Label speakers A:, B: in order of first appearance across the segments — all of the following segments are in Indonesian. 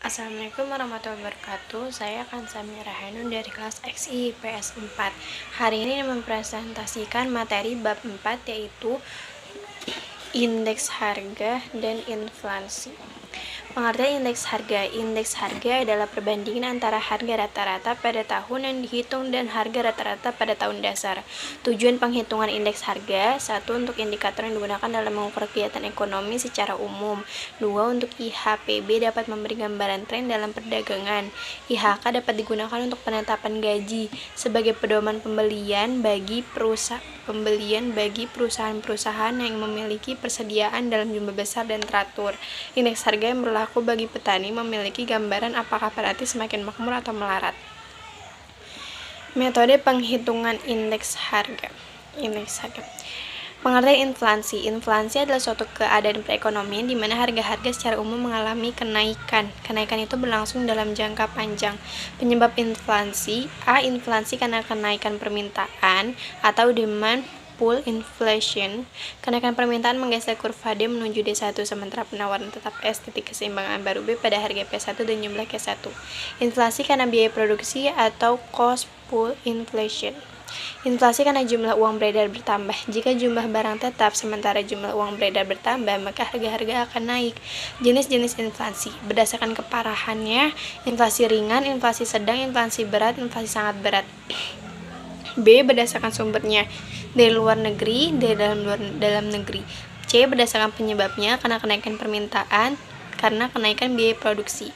A: Assalamualaikum warahmatullahi wabarakatuh. Saya Kansamira Hanun dari kelas XI IPS 4. Hari ini mempresentasikan materi bab 4, yaitu indeks harga dan inflasi. Pengertian indeks harga. Indeks harga adalah perbandingan antara harga rata-rata pada tahun yang dihitung dan harga rata-rata pada tahun dasar. Tujuan penghitungan indeks harga: 1. Untuk indikator yang digunakan dalam mengukur kegiatan ekonomi secara umum. 2. Untuk IHPB dapat memberi gambaran tren dalam perdagangan. IHK dapat digunakan untuk penetapan gaji sebagai pedoman pembelian bagi perusahaan-perusahaan yang memiliki persediaan dalam jumlah besar dan teratur. Indeks harga yang berlaku bagi petani memiliki gambaran apakah petani semakin makmur atau melarat. Metode penghitungan indeks harga. Pengertian inflasi. Inflasi adalah suatu keadaan perekonomian di mana harga-harga secara umum mengalami kenaikan. Kenaikan itu berlangsung dalam jangka panjang. Penyebab inflasi: A. Inflasi karena kenaikan permintaan atau demand pull inflation. Kenaikan permintaan menggeser kurva D menuju D1, sementara penawaran tetap S titik keseimbangan baru B pada harga P1 dan jumlah Q1. Inflasi karena biaya produksi atau cost pull inflation. Inflasi karena jumlah uang beredar bertambah. Jika jumlah barang tetap sementara jumlah uang beredar bertambah, maka harga-harga akan naik. Jenis-jenis inflasi berdasarkan keparahannya: inflasi ringan, inflasi sedang, inflasi berat, inflasi sangat berat. B. Berdasarkan sumbernya: dari luar negeri, dari dalam negeri. C. Berdasarkan penyebabnya: karena kenaikan permintaan, karena kenaikan biaya produksi.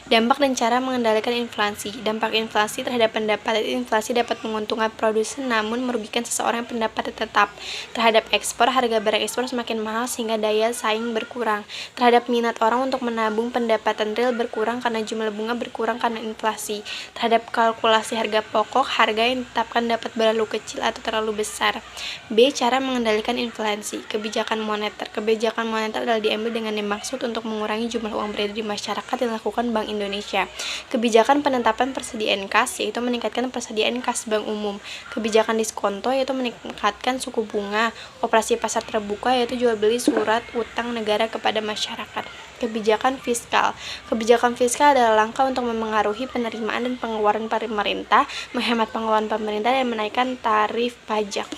A: Dampak dan cara mengendalikan inflasi. Dampak inflasi terhadap pendapatan: inflasi dapat menguntungkan produsen namun merugikan seseorang yang pendapatnya tetap. Terhadap ekspor, harga barang ekspor semakin mahal sehingga daya saing berkurang. Terhadap minat orang untuk menabung, pendapatan real berkurang karena jumlah bunga berkurang karena inflasi. Terhadap kalkulasi harga pokok, harga yang ditetapkan dapat berlalu kecil atau terlalu besar. B. Cara mengendalikan inflasi. Kebijakan moneter. Kebijakan moneter adalah diambil dengan dimaksud untuk mengurangi jumlah uang beredar di masyarakat yang dilakukan Bank Indonesia. Kebijakan penetapan persediaan kas, yaitu meningkatkan persediaan kas bank umum. Kebijakan diskonto, yaitu meningkatkan suku bunga. Operasi pasar terbuka, yaitu jual beli surat utang negara kepada masyarakat. Kebijakan fiskal. Kebijakan fiskal adalah langkah untuk memengaruhi penerimaan dan pengeluaran pemerintah, menghemat pengeluaran pemerintah, dan menaikkan tarif pajak.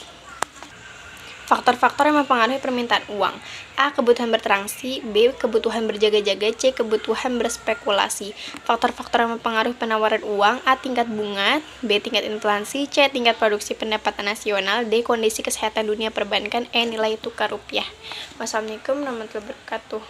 A: Faktor-faktor yang mempengaruhi permintaan uang: A. Kebutuhan bertransaksi. B. Kebutuhan berjaga-jaga. C. Kebutuhan berspekulasi. Faktor-faktor yang mempengaruhi penawaran uang: A. Tingkat bunga. B. Tingkat inflasi. C. Tingkat produksi pendapatan nasional. D. Kondisi kesehatan dunia perbankan. E. Nilai tukar rupiah. Wassalamualaikum warahmatullahi wabarakatuh.